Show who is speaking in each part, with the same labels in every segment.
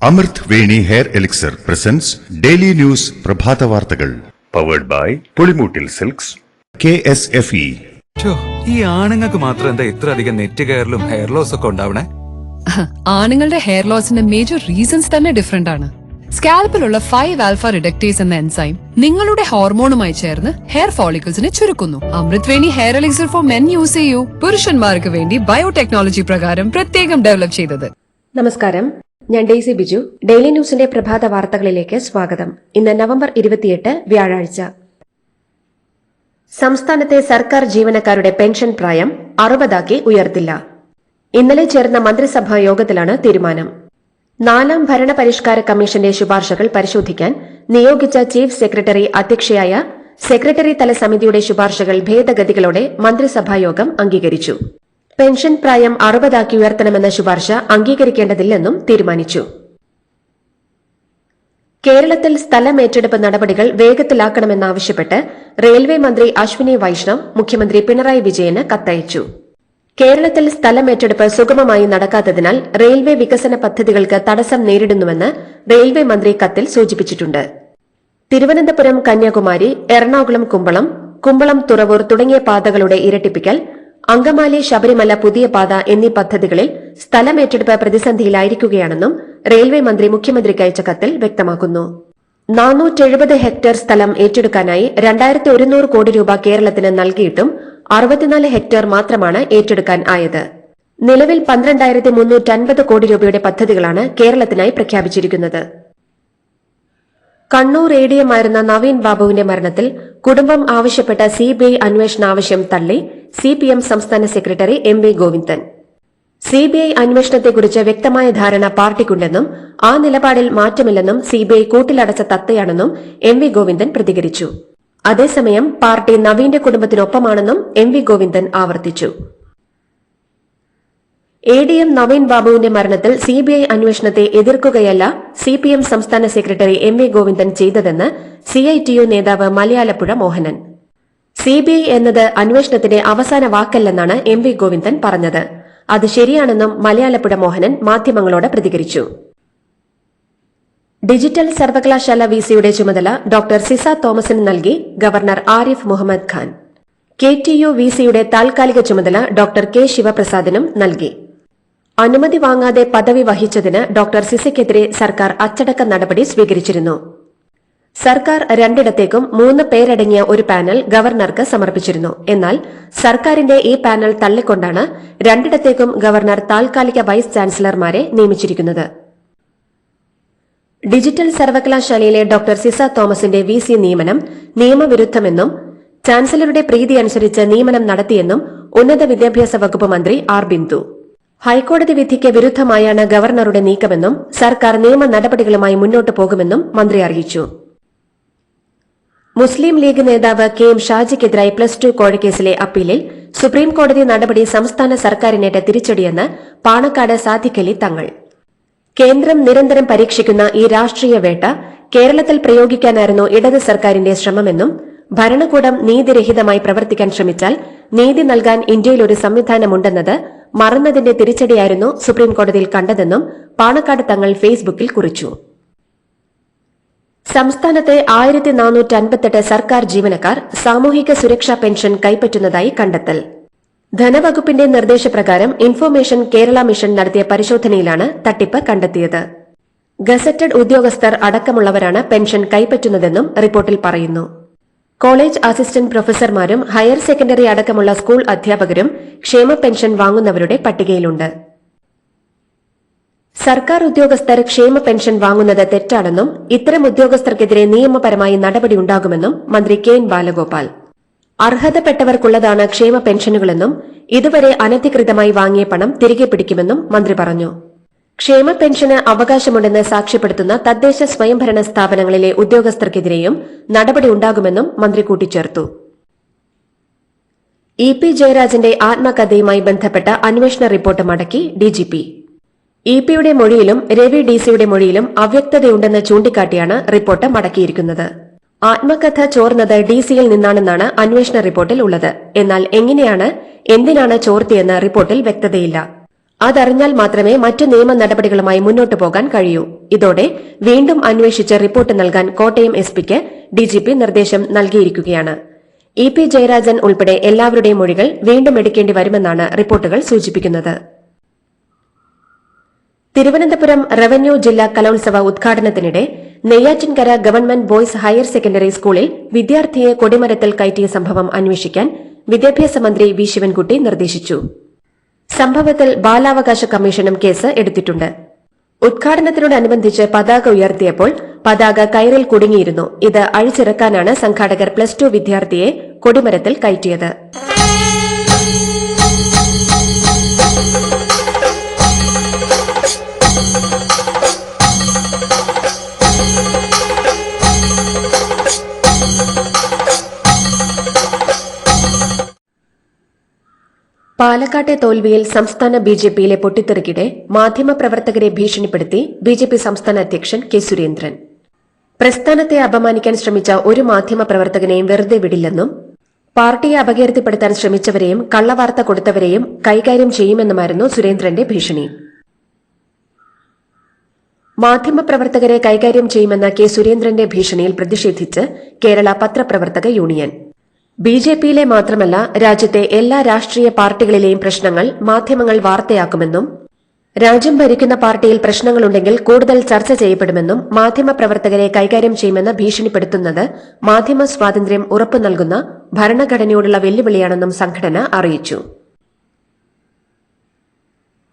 Speaker 1: അമൃത് Veni hair elixir presents daily news പ്രഭാത വാർത്തകൾ powered by Pulimoottil silks KSFE.
Speaker 2: ഈ ആണുങ്ങൾക്ക് മാത്രം എന്താ ഇത്ര അധികം നെറ്റ് കെയറിലും ഹെയർ ലോസ് ഒക്കെ ഉണ്ടാവണേ?
Speaker 3: ആണുങ്ങളുടെ ഹെയർ ലോസിന്റെ മേജർ റീസൺസ് തന്നെ ഡിഫറെന്റ് ആണ്. സ്കാൽപ്പിലുള്ള 5-alpha റിഡക്ടേസ് എന്ന എൻസൈം നിങ്ങളുടെ ഹോർമോണുമായി ചേർന്ന് ഹെയർ ഫോളിക്കിൾസിനെ ചുരുക്കുന്നു. Amrit Veni hair elixir for men use ചെയ്യൂ. പുരുഷന്മാർക്ക് വേണ്ടി ബയോടെക്നോളജി പ്രകാരം പ്രത്യേകം ഡെവലപ്പ് ചെയ്തത്.
Speaker 4: നമസ്കാരം, ഞാൻ ഡെയ്സി ബിജു. ഡെയിലി ന്യൂസിന്റെ പ്രഭാത വാർത്തകളിലേക്ക് സ്വാഗതം. ഇന്ന് നവംബർ 28 വ്യാഴാഴ്ച. സംസ്ഥാനത്തെ സർക്കാർ ജീവനക്കാരുടെ പെൻഷൻ പ്രായം 60 ഉയർത്തില്ല. ഇന്നലെ ചേർന്ന മന്ത്രിസഭാ യോഗത്തിലാണ് തീരുമാനം. 4ാം ഭരണപരിഷ്കാര കമ്മീഷന്റെ ശുപാർശകൾ പരിശോധിക്കാൻ നിയോഗിച്ച ചീഫ് സെക്രട്ടറി അധ്യക്ഷയായ സെക്രട്ടറി തല സമിതിയുടെ ശുപാർശകൾ ഭേദഗതികളോടെ മന്ത്രിസഭായോഗം അംഗീകരിച്ചു. പെൻഷൻ പ്രായം 60 ഉയർത്തണമെന്ന ശുപാർശ അംഗീകരിക്കേണ്ടതില്ലെന്നും തീരുമാനിച്ചു. കേരളത്തിൽ സ്ഥലമേറ്റെടുപ്പ് നടപടികൾ വേഗത്തിലാക്കണമെന്നാവശ്യപ്പെട്ട് റെയിൽവേ മന്ത്രി അശ്വിനി വൈഷ്ണവ് മുഖ്യമന്ത്രി പിണറായി വിജയന് കത്തയച്ചു. കേരളത്തിൽ സ്ഥലമേറ്റെടുപ്പ് സുഗമമായി നടക്കാത്തതിനാൽ റെയിൽവേ വികസന പദ്ധതികൾക്ക് തടസ്സം നേരിടുന്നുവെന്ന് റെയിൽവേ മന്ത്രി കത്തിൽ സൂചിപ്പിച്ചിട്ടുണ്ട്. തിരുവനന്തപുരം കന്യാകുമാരി, എറണാകുളം കുമ്പളം, കുമ്പളം തുറവൂർ തുടങ്ങിയ പാതകളുടെ ഇരട്ടിപ്പിക്കൽ, അങ്കമാലി ശബരിമല പുതിയ പാത എന്നീ പദ്ധതികളിൽ സ്ഥലമേറ്റെടുപ്പ് പ്രതിസന്ധിയിലായിരിക്കുകയാണെന്നും റെയിൽവേ മന്ത്രി മുഖ്യമന്ത്രിക്ക് അയച്ച കത്തിൽ വ്യക്തമാക്കുന്നു. 470 ഹെക്ടർ സ്ഥലം ഏറ്റെടുക്കാനായി 2100 കോടി രൂപ കേരളത്തിന് നൽകിയിട്ടും 64 ഹെക്ടർ മാത്രമാണ് ഏറ്റെടുക്കാൻ ആയത്. നിലവിൽ 12,350 കോടി രൂപയുടെ പദ്ധതികളാണ് കേരളത്തിനായി പ്രഖ്യാപിച്ചിരിക്കുന്നത്. കണ്ണൂർ ADM-ആയിരുന്ന നവീൻ ബാബുവിന്റെ മരണത്തിൽ കുടുംബം ആവശ്യപ്പെട്ട CBI അന്വേഷണ ആവശ്യം തള്ളി CPM സംസ്ഥാന സെക്രട്ടറി MV ഗോവിന്ദൻ. CBI അന്വേഷണത്തെക്കുറിച്ച് വ്യക്തമായ ധാരണ പാർട്ടിക്കുണ്ടെന്നും ആ നിലപാടിൽ മാറ്റമില്ലെന്നും CBI കൂട്ടിലടച്ച തത്തയാണെന്നും MV ഗോവിന്ദൻ പ്രതികരിച്ചു. അതേസമയം പാർട്ടി നവീന്റെ കുടുംബത്തിനൊപ്പമാണെന്നും MV ഗോവിന്ദൻ ആവർത്തിച്ചു. ADM നവീൻ ബാബുവിന്റെ മരണത്തിൽ CBI അന്വേഷണത്തെ എതിർക്കുകയല്ല CPM സംസ്ഥാന സെക്രട്ടറി MV ഗോവിന്ദൻ ചെയ്തതെന്ന് CITU നേതാവ് മലയാലപ്പുഴ മോഹനൻ. CBI എന്നത് അന്വേഷണത്തിന്റെ അവസാന വാക്കല്ലെന്നാണ് MV ഗോവിന്ദൻ പറഞ്ഞത്. അത് ശരിയാണെന്നും മലയാലപ്പുഴ മോഹനൻ മാധ്യമങ്ങളോട് പ്രതികരിച്ചു. ഡിജിറ്റൽ സർവകലാശാല വിസിയുടെ ചുമതല ഡോക്ടർ സിസ തോമസിന് നൽകി ഗവർണർ ആരിഫ് മുഹമ്മദ് ഖാൻ. KTU വിസിയുടെ താൽക്കാലിക ചുമതല ഡോക്ടർ K ശിവപ്രസാദിനും നൽകി. അനുമതി വാങ്ങാതെ പദവി വഹിച്ചതിന് ഡോക്ടർ സിസയ്ക്കെതിരെ സർക്കാർ അച്ചടക്ക നടപടി സ്വീകരിച്ചിരുന്നു. സർക്കാർ 2ഇടത്തേക്കും 3 പേരടങ്ങിയ ഒരു പാനൽ ഗവർണർക്ക് സമർപ്പിച്ചിരുന്നു. എന്നാൽ സർക്കാരിന്റെ ഈ പാനൽ തള്ളിക്കൊണ്ടാണ് 2ഇടത്തേക്കും ഗവർണർ താൽക്കാലിക വൈസ് ചാൻസലർമാരെ നിയമിച്ചിരിക്കുന്നത്. ഡിജിറ്റൽ സർവകലാശാലയിലെ ഡോക്ടർ സിസ തോമസിന്റെ VC നിയമനം നിയമവിരുദ്ധമെന്നും ചാൻസലറുടെ പ്രീതി അനുസരിച്ച് നിയമനം നടത്തിയെന്നും ഉന്നത വിദ്യാഭ്യാസ വകുപ്പ് മന്ത്രി R ബിന്ദു. ഹൈക്കോടതി വിധിക്ക് വിരുദ്ധമായാണ് ഗവർണറുടെ നീക്കമെന്നും സർക്കാർ നിയമ നടപടികളുമായി മുന്നോട്ടു പോകുമെന്നും മന്ത്രി അറിയിച്ചു. മുസ്ലിം ലീഗ് നേതാവ് KM ഷാജിക്കെതിരായി +2 കോഴക്കേസിലെ അപ്പീലിൽ സുപ്രീംകോടതി നടപടി സംസ്ഥാന സർക്കാരിനേറ്റ തിരിച്ചടിയെന്ന് പാണക്കാട് സാദിഖലി തങ്ങൾ. കേന്ദ്രം നിരന്തരം പരീക്ഷിക്കുന്ന ഈ രാഷ്ട്രീയ വേട്ട കേരളത്തിൽ പ്രയോഗിക്കാനായിരുന്നു ഇടത് സർക്കാരിന്റെ ശ്രമമെന്നും ഭരണകൂടം നീതിരഹിതമായി പ്രവർത്തിക്കാൻ ശ്രമിച്ചാൽ നീതി നൽകാൻ ഇന്ത്യയിൽ ഒരു സംവിധാനമുണ്ടെന്നത് മറന്നതിന്റെ തിരിച്ചടിയായിരുന്നു സുപ്രീംകോടതിയിൽ കണ്ടതെന്നും പാണക്കാട് തങ്ങൾ ഫേസ്ബുക്കിൽ കുറിച്ചു. സംസ്ഥാനത്തെ 1458 സർക്കാർ ജീവനക്കാർ സാമൂഹിക സുരക്ഷാ പെൻഷൻ കൈപ്പറ്റുന്നതായി കണ്ടെത്തൽ. ധനവകുപ്പിന്റെ നിർദ്ദേശപ്രകാരം ഇൻഫർമേഷൻ കേരള മിഷൻ നടത്തിയ പരിശോധനയിലാണ് തട്ടിപ്പ് കണ്ടെത്തിയത്. ഗസറ്റഡ് ഉദ്യോഗസ്ഥർ അടക്കമുള്ളവരാണ് പെൻഷൻ കൈപ്പറ്റുന്നതെന്നും റിപ്പോർട്ടിൽ പറയുന്നു. കോളേജ് അസിസ്റ്റന്റ് പ്രൊഫസർമാരും ഹയർ സെക്കൻഡറി അടക്കമുള്ള സ്കൂൾ അധ്യാപകരും ക്ഷേമ പെൻഷൻ വാങ്ങുന്നവരുടെ പട്ടികയിലുണ്ട്. സർക്കാർ ഉദ്യോഗസ്ഥർ ക്ഷേമ പെൻഷൻ വാങ്ങുന്നത് തെറ്റാണെന്നും ഇത്തരം ഉദ്യോഗസ്ഥർക്കെതിരെ നിയമപരമായി നടപടിയുണ്ടാകുമെന്നും മന്ത്രി KN ബാലഗോപാൽ. അർഹതപ്പെട്ടവർക്കുള്ളതാണ് ക്ഷേമ പെൻഷനുകളെന്നും ഇതുവരെ അനധികൃതമായി വാങ്ങിയ പണം തിരികെ പിടിക്കുമെന്നും മന്ത്രി പറഞ്ഞു. ക്ഷേമ പെൻഷന് അവകാശമുണ്ടെന്ന് സാക്ഷ്യപ്പെടുത്തുന്ന തദ്ദേശ സ്വയംഭരണ സ്ഥാപനങ്ങളിലെ ഉദ്യോഗസ്ഥർക്കെതിരെയും നടപടിയുണ്ടാകുമെന്നും മന്ത്രി കൂട്ടിച്ചേർത്തു. EP ജയരാജന്റെ ആത്മകഥയുമായി ബന്ധപ്പെട്ട അന്വേഷണ റിപ്പോർട്ട് മടക്കി DGP. EP-യുടെ മൊഴിയിലും രവി DC-യുടെ മൊഴിയിലും അവ്യക്തതയുണ്ടെന്ന് ചൂണ്ടിക്കാട്ടിയാണ് റിപ്പോർട്ട് മടക്കിയിരിക്കുന്നത്. ആത്മകഥ ചോർന്നത് DC-യിൽ നിന്നാണെന്നാണ് അന്വേഷണ റിപ്പോർട്ടിൽ ഉള്ളത്. എന്നാൽ എങ്ങനെയാണ്, എന്തിനാണ് ചോർത്തിയെന്ന് റിപ്പോർട്ടിൽ വ്യക്തതയില്ല. അതറിഞ്ഞാൽ മാത്രമേ മറ്റു നിയമ നടപടികളുമായി മുന്നോട്ടു പോകാൻ കഴിയൂ. ഇതോടെ വീണ്ടും അന്വേഷിച്ച് റിപ്പോർട്ട് നൽകാൻ കോട്ടയം എസ്പിക്ക് ഡിജിപി നിർദ്ദേശം നൽകിയിരിക്കുകയാണ്. EP ജയരാജൻ ഉൾപ്പെടെ എല്ലാവരുടെയും മൊഴികൾ വീണ്ടും എടുക്കേണ്ടി വരുമെന്നാണ് റിപ്പോർട്ടുകൾ സൂചിപ്പിക്കുന്നത്. തിരുവനന്തപുരം റവന്യൂ ജില്ലാ കലോത്സവ ഉദ്ഘാടനത്തിനിടെ Neyyattinkara government boys higher secondary സ്കൂളിൽ വിദ്യാർത്ഥിയെ കൊടിമരത്തിൽ കയറ്റിയ സംഭവം അന്വേഷിക്കാൻ വിദ്യാഭ്യാസ മന്ത്രി വി ശിവൻകുട്ടി നിർദ്ദേശിച്ചു. സംഭവത്തിൽ ബാലാവകാശ കമ്മീഷനും കേസ് എടുത്തിട്ടുണ്ട്. ഉദ്ഘാടനത്തിനോടനുബന്ധിച്ച് പതാക ഉയർത്തിയപ്പോൾ പതാക കയറിൽ കുടുങ്ങിയിരുന്നു. ഇത് അഴിച്ചിറക്കാനാണ് സംഘാടകർ +2 വിദ്യാർത്ഥിയെ കൊടിമരത്തിൽ കയറ്റിയത്. പാലക്കാട്ടെ തോൽവിയിൽ സംസ്ഥാന BJPയിലെ പൊട്ടിത്തെറിക്കിടെ മാധ്യമപ്രവർത്തകരെ ഭീഷണിപ്പെടുത്തി BJP സംസ്ഥാന അധ്യക്ഷൻ കെ സുരേന്ദ്രൻ. പ്രസ്ഥാനത്തെ അപമാനിക്കാൻ ശ്രമിച്ച ഒരു മാധ്യമപ്രവർത്തകനെയും വെറുതെ വിടില്ലെന്നും പാർട്ടിയെ അപകീർത്തിപ്പെടുത്താൻ ശ്രമിച്ചവരെയും കള്ളവാർത്ത കൊടുത്തവരെയും കൈകാര്യം ചെയ്യുമെന്നുമായിരുന്നു സുരേന്ദ്രന്റെ ഭീഷണി. മാധ്യമപ്രവർത്തകരെ കൈകാര്യം ചെയ്യുമെന്ന കെ സുരേന്ദ്രന്റെ ഭീഷണിയിൽ പ്രതിഷേധിച്ച് കേരള പത്രപ്രവർത്തക യൂണിയൻ BJPയിലെ മാത്രമല്ല രാജ്യത്തെ എല്ലാ രാഷ്ട്രീയ പാർട്ടികളിലെയും പ്രശ്നങ്ങൾ മാധ്യമങ്ങൾ വാർത്തയാക്കുമെന്നും രാജ്യം ഭരിക്കുന്ന പാർട്ടിയിൽ പ്രശ്നങ്ങളുണ്ടെങ്കിൽ കൂടുതൽ ചർച്ച ചെയ്യപ്പെടുമെന്നും മാധ്യമപ്രവർത്തകരെ കൈകാര്യം ചെയ്യുമെന്ന് ഭീഷണിപ്പെടുത്തുന്നത് മാധ്യമ സ്വാതന്ത്ര്യം ഉറപ്പു നൽകുന്ന ഭരണഘടനയോടുള്ള വെല്ലുവിളിയാണെന്നും സംഘടന അറിയിച്ചു.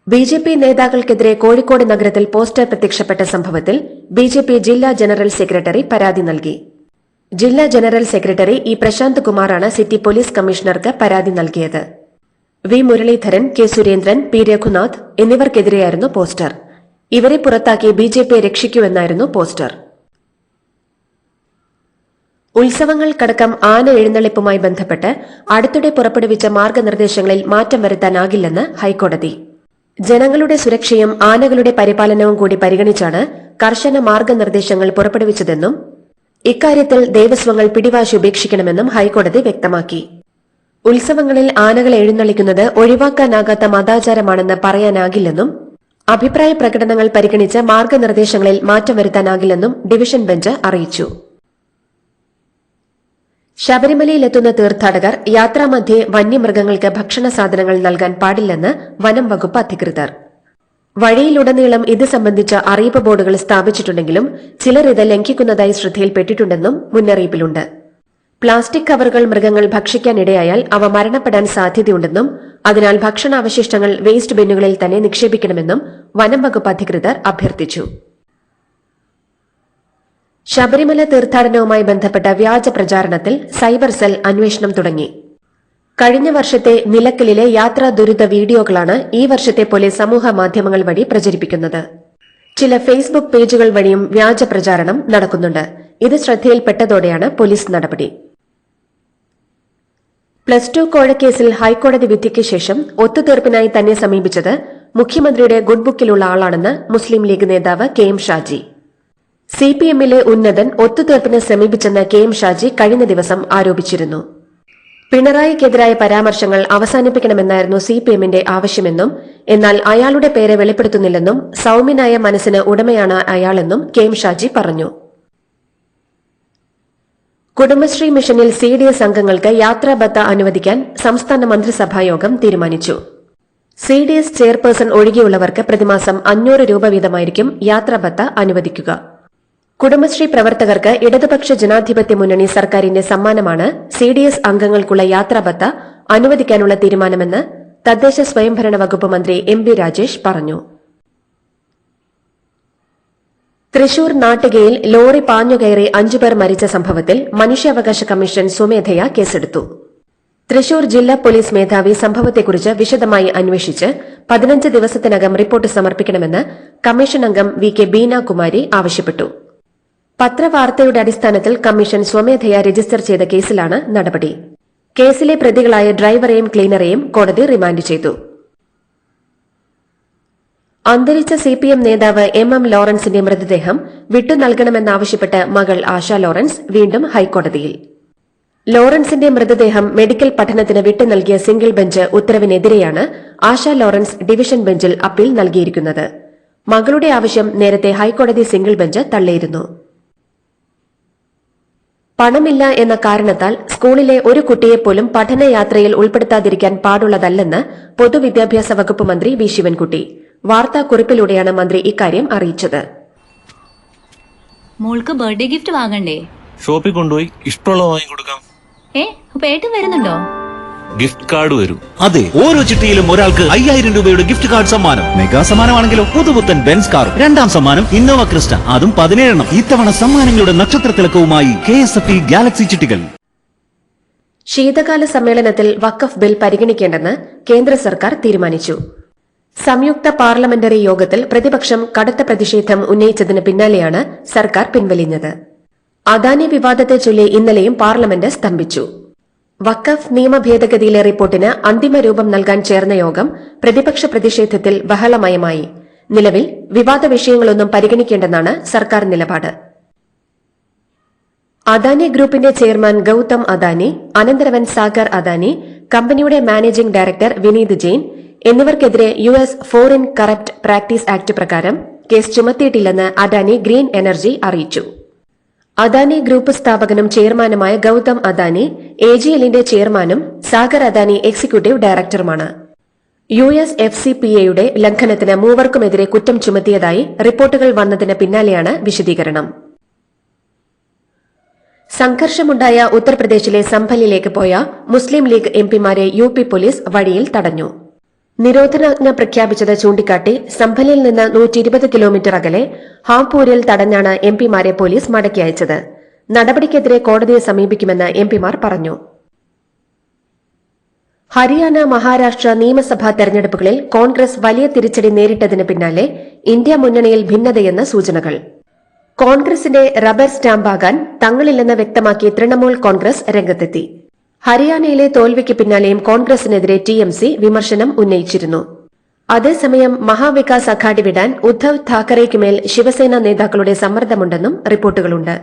Speaker 4: BJP നേതാക്കൾക്കെതിരെ കോഴിക്കോട് നഗരത്തിൽ പോസ്റ്റർ പ്രത്യക്ഷപ്പെട്ട സംഭവത്തിൽ BJP ജില്ലാ ജനറൽ സെക്രട്ടറി പരാതി നൽകി. ജില്ലാ ജനറൽ സെക്രട്ടറി ഇ പ്രശാന്ത് കുമാറാണ് സിറ്റി പോലീസ് കമ്മീഷണർക്ക് പരാതി നൽകിയത്. V Muraleedharan, K Surendran, P Raghunath എന്നിവർക്കെതിരെയായിരുന്നു പോസ്റ്റർ. ഇവരെ പുറത്താക്കി BJPയെ രക്ഷിക്കുമെന്നായിരുന്നു പോസ്റ്റർ. ഉത്സവങ്ങൾക്കടക്കം ആന എഴുന്നള്ളിപ്പുമായി ബന്ധപ്പെട്ട് അടുത്തിടെ പുറപ്പെടുവിച്ച മാർഗനിർദ്ദേശങ്ങളിൽ മാറ്റം വരുത്താനാകില്ലെന്ന് ഹൈക്കോടതി. ജനങ്ങളുടെ സുരക്ഷയും ആനകളുടെ പരിപാലനവും കൂടി പരിഗണിച്ചാണ് കർശന മാർഗനിർദ്ദേശങ്ങൾ പുറപ്പെടുവിച്ചതെന്നും ഇക്കാര്യത്തിൽ ദേവസ്വങ്ങൾ പിടിവാശി ഉപേക്ഷിക്കണമെന്നും ഹൈക്കോടതി വ്യക്തമാക്കി. ഉത്സവങ്ങളിൽ ആനകളെ എഴുന്നള്ളിക്കുന്നത് ഒഴിവാക്കാനാകാത്ത മതാചാരമാണെന്ന് പറയാനാകില്ലെന്നും അഭിപ്രായ പ്രകടനങ്ങൾ പരിഗണിച്ച് മാർഗനിർദ്ദേശങ്ങളിൽ മാറ്റം വരുത്താനാകില്ലെന്നും ഡിവിഷൻ ബെഞ്ച് അറിയിച്ചു. ശബരിമലയിലെത്തുന്ന തീർത്ഥാടകർ യാത്രാമധ്യേ വന്യമൃഗങ്ങൾക്ക് ഭക്ഷണ സാധനങ്ങൾ നൽകാൻ പാടില്ലെന്ന് വനം വകുപ്പ് അധികൃതർ. വഴിയിലുടനീളം ഇത് സംബന്ധിച്ച അറിയിപ്പ് ബോർഡുകൾ സ്ഥാപിച്ചിട്ടുണ്ടെങ്കിലും ചിലർ ഇത് ലംഘിക്കുന്നതായി ശ്രദ്ധയിൽപ്പെട്ടിട്ടുണ്ടെന്നും മുന്നറിയിപ്പിലുണ്ട്. പ്ലാസ്റ്റിക് കവറുകൾ മൃഗങ്ങൾ ഭക്ഷിക്കാനിടയായാൽ അവ മരണപ്പെടാൻ സാധ്യതയുണ്ടെന്നും അതിനാൽ ഭക്ഷണാവശിഷ്ടങ്ങൾ വേസ്റ്റ് ബിന്നുകളിൽ തന്നെ നിക്ഷേപിക്കണമെന്നും വനം വകുപ്പ് അധികൃതർ അഭ്യർത്ഥിച്ചു. ശബരിമല തീർത്ഥാടനവുമായി ബന്ധപ്പെട്ട വ്യാജ പ്രചാരണത്തിൽ സൈബർ സെൽ അന്വേഷണം തുടങ്ങി. കഴിഞ്ഞ വർഷത്തെ നിലയ്ക്കലിലെ യാത്രാ ദുരിത വീഡിയോകളാണ് ഈ വർഷത്തെ പോലെ സമൂഹ മാധ്യമങ്ങൾ വഴി പ്രചരിപ്പിക്കുന്നത്. ചില ഫേസ്ബുക്ക് പേജുകൾ വഴിയും വ്യാജ പ്രചാരണം നടക്കുന്നുണ്ട്. ഇത് ശ്രദ്ധയിൽപ്പെട്ടതോടെയാണ് പോലീസ് നടപടി. +2 കോഴക്കേസിൽ ഹൈക്കോടതി വിധിക്ക് ശേഷം ഒത്തുതീർപ്പിനായി തന്നെ സമീപിച്ചത് മുഖ്യമന്ത്രിയുടെ ഗുഡ് ബുക്കിലുള്ള ആളാണെന്ന് മുസ്ലിം ലീഗ് നേതാവ് KM ഷാജി. CPMലെ ഉന്നതൻ ഒത്തുതീർപ്പിന് സമീപിച്ചെന്ന് KM ഷാജി കഴിഞ്ഞ ദിവസം ആരോപിച്ചിരുന്നു. പിണറായിക്കെതിരായ പരാമർശങ്ങൾ അവസാനിപ്പിക്കണമെന്നായിരുന്നു CPMന്റെ ആവശ്യമെന്നും എന്നാൽ അയാളുടെ പേര് വെളിപ്പെടുത്തുന്നില്ലെന്നും സൌമ്യനായ മനസ്സിന് ഉടമയാണ് അയാളെന്നും KM ഷാജി പറഞ്ഞു. കുടുംബശ്രീ മിഷനിൽ CDS അംഗങ്ങൾക്ക് യാത്രാബത്ത അനുവദിക്കാൻ സംസ്ഥാന മന്ത്രിസഭായോഗം തീരുമാനിച്ചു. CDS ചെയർപേഴ്സൺ ഒഴികെയുള്ളവർക്ക് പ്രതിമാസം 500 രൂപ വീതമായിരിക്കും യാത്രാബത്ത അനുവദിക്കുക. കുടുംബശ്രീ പ്രവർത്തകർക്ക് ഇടതുപക്ഷ ജനാധിപത്യ മുന്നണി സർക്കാരിന്റെ സമ്മാനമാണ് CDS അംഗങ്ങൾക്കുള്ള യാത്രാബത്ത അനുവദിക്കാനുള്ള തീരുമാനമെന്ന് തദ്ദേശ സ്വയംഭരണ വകുപ്പ് മന്ത്രി MB രാജേഷ് പറഞ്ഞു. തൃശൂർ നാട്ടികയിൽ ലോറി പാഞ്ഞുകയറി 5 പേർ മരിച്ച സംഭവത്തിൽ മനുഷ്യാവകാശ കമ്മീഷൻ സ്വമേധയാ കേസെടുത്തു. തൃശൂർ ജില്ലാ പോലീസ് മേധാവി സംഭവത്തെക്കുറിച്ച് വിശദമായി അന്വേഷിച്ച് 15 ദിവസത്തിനകം റിപ്പോർട്ട് സമർപ്പിക്കണമെന്ന് കമ്മീഷൻ അംഗം VK ബീനാകുമാരി ആവശ്യപ്പെട്ടു. പത്രവാർത്തയുടെ അടിസ്ഥാനത്തിൽ കമ്മീഷൻ സ്വമേധയാ രജിസ്റ്റർ ചെയ്ത കേസിലാണ് നടപടി. കേസിലെ പ്രതികളായ ഡ്രൈവറെയും ക്ലീനറെയും കോടതി റിമാൻഡ് ചെയ്തു. അന്തരിച്ച CPM നേതാവ് MM ലോറൻസിന്റെ മൃതദേഹം വിട്ടു നൽകണമെന്നാവശ്യപ്പെട്ട് മകൾ ആശ ലോറൻസ് വീണ്ടും ഹൈക്കോടതിയിൽ. ലോറൻസിന്റെ മൃതദേഹം മെഡിക്കൽ പഠനത്തിന് വിട്ടു നൽകിയ സിംഗിൾ ബെഞ്ച് ഉത്തരവിനെതിരെയാണ് ആശ ലോറൻസ് ഡിവിഷൻ ബെഞ്ചിൽ അപ്പീൽ നൽകിയിരിക്കുന്നത്. മകളുടെ ആവശ്യം നേരത്തെ ഹൈക്കോടതി സിംഗിൾ ബെഞ്ച് തള്ളിയിരുന്നു. പണമില്ല എന്ന കാരണത്താൽ സ്കൂളിലെ ഒരു കുട്ടിയെപ്പോലും പഠനയാത്രയിൽ ഉൾപ്പെടുത്താതിരിക്കാൻ പാടുള്ളതല്ലെന്ന് പൊതുവിദ്യാഭ്യാസ വകുപ്പ് മന്ത്രി വി ശിവൻകുട്ടി വാർത്താക്കുറിപ്പിലൂടെയാണ് മന്ത്രി ഇക്കാര്യം അറിയിച്ചത്.
Speaker 5: മോൾക്ക് ബർത്ത്ഡേ ഗിഫ്റ്റ് വാങ്ങണ്ടേ?
Speaker 6: ഷോപ്പിൽ കൊണ്ടുപോയി ഇഷ്ടമുള്ളത് വാങ്ങി കൊടുക്കാം.
Speaker 5: അപ്പൊ ഏട്ടൻ വരുന്നുണ്ടോ?
Speaker 6: ഗിഫ്റ്റ് കാർഡ് വരും.
Speaker 7: അതെ, ഓരോ ചിട്ടിയിലും ഒരാൾക്ക് 5000 രൂപയുടെ ഗിഫ്റ്റ് കാർഡ് സമ്മാനം. മെഗാ സമ്മാനമാണെങ്കിലോ പുതുപുത്തൻ ബെൻസ് കാർ. രണ്ടാം സമ്മാനം ഇന്നോവ ക്രിസ്റ്റ, അതും 17 ഇത്തവണ സമ്മാനങ്ങളുടെ നക്ഷത്രത്തിലക്കവുമായി KSFE ഗാലക്സി ചിട്ടികൾ.
Speaker 4: ശീതകാല സമ്മേളനത്തിൽ വഖഫ് ബിൽ പരിഗണിക്കേണ്ടെന്ന് കേന്ദ്ര സർക്കാർ തീരുമാനിച്ചു. സംയുക്ത പാർലമെന്ററി യോഗത്തിൽ പ്രതിപക്ഷം കടുത്ത പ്രതിഷേധം ഉന്നയിച്ചതിന് പിന്നാലെയാണ് സർക്കാർ പിൻവലിഞ്ഞത്. അദാനി വിവാദത്തെ ചൊല്ലി ഇന്നലെയും പാർലമെന്റ് സ്തംഭിച്ചു. വഖഫ് നിയമ ഭേദഗതിയിലെ റിപ്പോർട്ടിന് അന്തിമ രൂപം നൽകാൻ ചേർന്ന യോഗം പ്രതിപക്ഷ പ്രതിഷേധത്തിൽ ബഹളമയമായി. നിലവിൽ വിവാദ വിഷയങ്ങളൊന്നും പരിഗണിക്കേണ്ടെന്നാണ് സർക്കാർ നിലപാട്. അദാനി ഗ്രൂപ്പിന്റെ ചെയർമാൻ ഗൌതം അദാനി, അനന്തരവൻ സാഗർ അദാനി, കമ്പനിയുടെ മാനേജിംഗ് ഡയറക്ടർ വിനീത് ജെയിൻ എന്നിവർക്കെതിരെ US foreign corrupt practice act പ്രകാരം കേസ് ചുമത്തിയിട്ടില്ലെന്ന് അദാനി ഗ്രീൻ എനർജി അറിയിച്ചു. അദാനി ഗ്രൂപ്പ് സ്ഥാപകനും ചെയർമാനുമായ ഗൌതം അദാനി AGLന്റെ ചെയർമാനും സാഗർ അദാനി എക്സിക്യൂട്ടീവ് ഡയറക്ടറുമാണ്. US FCPAയുടെ ലംഘനത്തിന് മൂവർക്കുമെതിരെ കുറ്റം ചുമത്തിയതായി റിപ്പോർട്ടുകൾ വന്നതിന് പിന്നാലെയാണ് വിശദീകരണം. സംഘർഷമുണ്ടായ ഉത്തർപ്രദേശിലെ സംഭലിലേക്ക് പോയ മുസ്ലിം ലീഗ് MPമാരെ UP പോലീസ് വഴിയിൽ തടഞ്ഞു. നിരോധനാജ്ഞ പ്രഖ്യാപിച്ചത് ചൂണ്ടിക്കാട്ടി സംഭലിൽ നിന്ന് 120 കിലോമീറ്റർ അകലെ ഹാംപൂരിൽ തടഞ്ഞാണ് MPമാരെ പോലീസ് മടക്കി അയച്ചത്. നടപടിക്കെതിരെ കോടതിയെ സമീപിക്കുമെന്ന് MPമാർ പറഞ്ഞു. ഹരിയാന, മഹാരാഷ്ട്ര നിയമസഭാ തെരഞ്ഞെടുപ്പുകളിൽ കോൺഗ്രസ് വലിയ തിരിച്ചടി നേരിട്ടതിന് പിന്നാലെ ഇന്ത്യ മുന്നണിയിൽ ഭിന്നതയെന്ന് സൂചനകൾ. കോൺഗ്രസിന്റെ റബ്ബർ സ്റ്റാമ്പാകാൻ തങ്ങളില്ലെന്ന് വ്യക്തമാക്കി തൃണമൂൽ കോൺഗ്രസ് രംഗത്തെത്തി. ഹരിയാനയിലെ തോൽവിക്ക് പിന്നാലെയും കോൺഗ്രസിനെതിരെ TMC വിമർശനം ഉന്നയിച്ചിരുന്നു. അതേസമയം മഹാവികാസ് അഘാഡി വിടാൻ ഉദ്ധവ് താക്കറെയ്ക്കുമേൽ ശിവസേന നേതാക്കളുടെ സമ്മർദ്ദമുണ്ടെന്നും റിപ്പോർട്ടുകളുണ്ട്.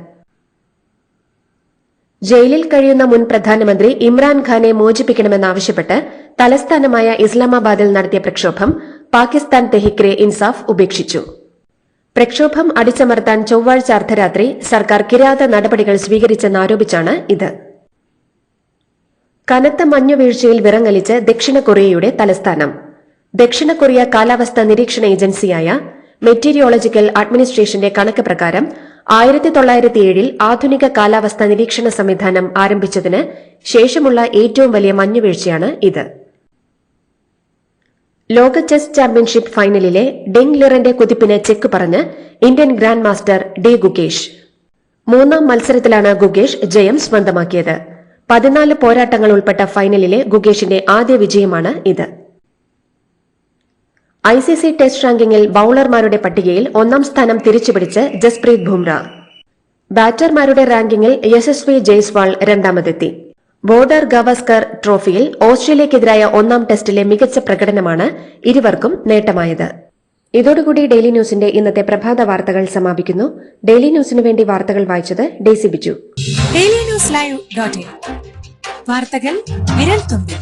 Speaker 4: ജയിലിൽ കഴിയുന്ന മുൻ പ്രധാനമന്ത്രി ഇമ്രാൻഖാനെ മോചിപ്പിക്കണമെന്നാവശ്യപ്പെട്ട് തലസ്ഥാനമായ ഇസ്ലാമാബാദിൽ നടത്തിയ പ്രക്ഷോഭം പാകിസ്ഥാൻ തെഹ്രീക് ഇൻസാഫ് ഉപേക്ഷിച്ചു. പ്രക്ഷോഭം അടിച്ചമർത്താൻ ചൊവ്വാഴ്ച അർദ്ധരാത്രി സർക്കാർ കിരാത നടപടികൾ സ്വീകരിച്ചെന്നാരോപിച്ചാണ് ഇത്. കനത്ത മഞ്ഞുവീഴ്ചയിൽ വിറങ്ങലിച്ച് ദക്ഷിണ കൊറിയയുടെ തലസ്ഥാനം. ദക്ഷിണ കൊറിയ കാലാവസ്ഥാ നിരീക്ഷണ ഏജൻസിയായ മെറ്റീരിയോളജിക്കൽ അഡ്മിനിസ്ട്രേഷന്റെ കണക്ക് പ്രകാരം 1907 ആധുനിക കാലാവസ്ഥാ നിരീക്ഷണ സംവിധാനം ആരംഭിച്ചതിന് ശേഷമുള്ള ഏറ്റവും വലിയ മഞ്ഞുവീഴ്ചയാണ് ഇത്. ലോക ചെസ് ചാമ്പ്യൻഷിപ്പ് ഫൈനലിലെ ഡെങ് ലിറന്റെ കുതിപ്പിന് ചെക്ക് പറഞ്ഞ് Indian grand master D Gukesh. മൂന്നാം മത്സരത്തിലാണ് ഗുകേഷ് ജയം സ്വന്തമാക്കിയത്. 14 പോരാട്ടങ്ങൾ ഉൾപ്പെട്ട ഫൈനലിലെ ഗുകേഷിന്റെ ആദ്യ വിജയമാണ് ഇത്. ICC ടെസ്റ്റ് റാങ്കിങ്ങിൽ ബൌളർമാരുടെ പട്ടികയിൽ 1ാം സ്ഥാനം തിരിച്ചുപിടിച്ച് ജസ്പ്രീത് ബുംറ. ബാറ്റർമാരുടെ റാങ്കിങ്ങിൽ യശസ്വി ജയ്സ്വാൾ 2ാമതെത്തി. ബോർഡർ ഗവാസ്കർ ട്രോഫിയിൽ ഓസ്ട്രേലിയക്കെതിരായ 1ാം ടെസ്റ്റിലെ മികച്ച പ്രകടനമാണ് ഇരുവർക്കും നേട്ടമായത്. ഇതോടുകൂടി ഡെയിലി ന്യൂസിന്റെ ഇന്നത്തെ പ്രഭാത വാർത്തകൾ സമാപിക്കുന്നു. ഡെയിലി ന്യൂസിനു വേണ്ടി വാർത്തകൾ വായിച്ചത് ഡെയ്സി ബിജു.
Speaker 8: ഡെയിലി ന്യൂസ് ലൈവ്.in വാർത്തകൾ വിരൽ തുമ്പിൽ.